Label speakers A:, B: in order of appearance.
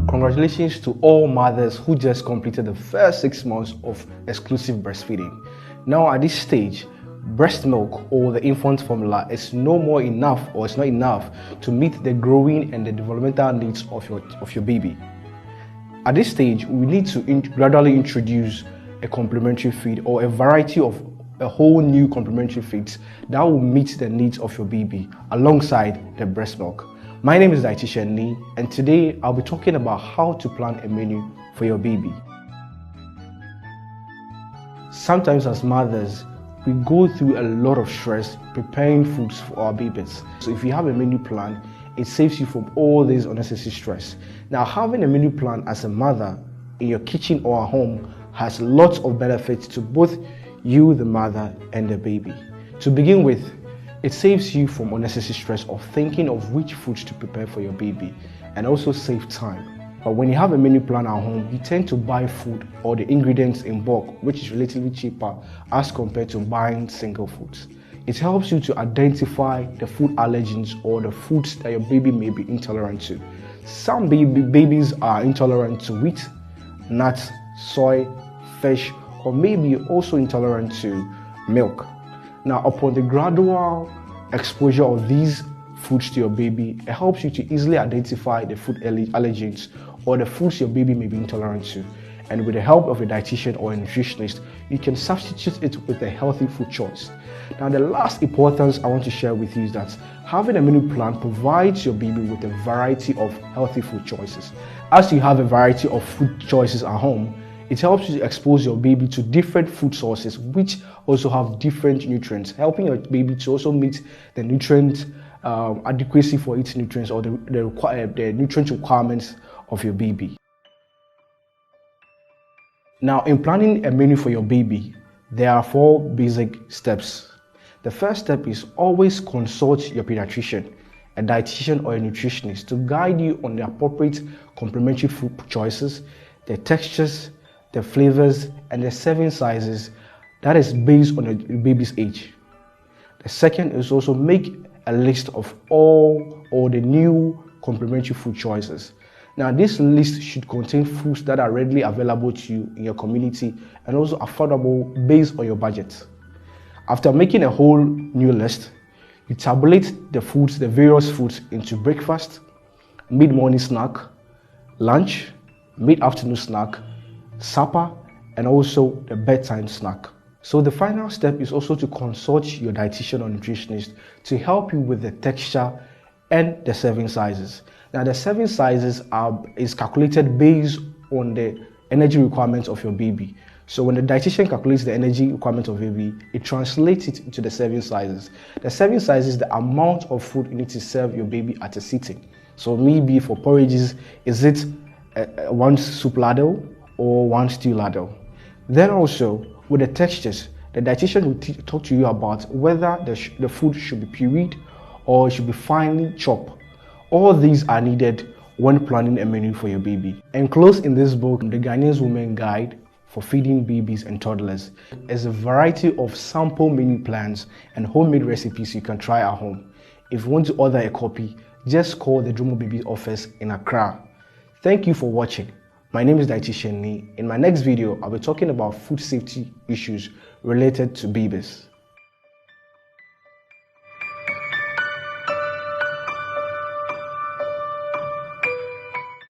A: Congratulations to all mothers who just completed the first 6 months of exclusive breastfeeding. Now at this stage, breast milk or the infant formula is no more enough, or it's not enough to meet the growing and the developmental needs of your baby. At this stage, we need to gradually introduce a complementary feed or a variety of a whole new complementary feeds that will meet the needs of your baby alongside the breast milk. My name is Dietitian Ni, and today I'll be talking about how to plan a menu for your baby. Sometimes as mothers, we go through a lot of stress preparing foods for our babies. So if you have a menu plan, it saves you from all this unnecessary stress. Now, having a menu plan as a mother in your kitchen or at home has lots of benefits to both you, the mother, and the baby. To begin with, it saves you from unnecessary stress of thinking of which foods to prepare for your baby, and also save time. But when you have a menu plan at home, you tend to buy food or the ingredients in bulk, which is relatively cheaper as compared to buying single foods. It helps you to identify the food allergens or the foods that your baby may be intolerant to. Some babies are intolerant to wheat, nuts, soy, fish, or maybe also intolerant to milk. Now, upon the gradual exposure of these foods to your baby, it helps you to easily identify the food allergens or the foods your baby may be intolerant to. And with the help of a dietitian or a nutritionist, you can substitute it with a healthy food choice. Now, the last importance I want to share with you is that having a menu plan provides your baby with a variety of healthy food choices. As you have a variety of food choices at home, it helps you to expose your baby to different food sources which also have different nutrients, helping your baby to also meet the nutrient adequacy for its nutrients or the nutrient requirements of your baby. Now, in planning a menu for your baby, there are 4 basic steps. The first step is always consult your pediatrician, a dietitian or a nutritionist to guide you on the appropriate complementary food choices, the textures, the flavors, and the serving sizes that is based on your baby's age. The second is also make a list of all the new complementary food choices. Now, this list should contain foods that are readily available to you in your community and also affordable based on your budget. After making a whole new list, you tabulate the various foods into breakfast, mid-morning snack, lunch, mid-afternoon snack, supper, and also the bedtime snack. So the final step is also to consult your dietitian or nutritionist to help you with the texture and the serving sizes. Now, the serving sizes is calculated based on the energy requirements of your baby. So when the dietitian calculates the energy requirement of your baby, it translates it into the serving sizes. The serving size is the amount of food you need to serve your baby at a sitting. So maybe for porridges, is it 1 soup ladle or 1 stew ladle? Then also with the textures, the dietitian will talk to you about whether the food should be pureed or it should be finely chopped. All these are needed when planning a menu for your baby. Enclosed in this book, The Ghanaian Woman Guide for Feeding Babies and Toddlers, is a variety of sample menu plans and homemade recipes you can try at home. If you want to order a copy, just call the DromoBaby office in Accra. Thank you for watching. My name is Dietitian Ni. In my next video, I'll be talking about food safety issues related to babies.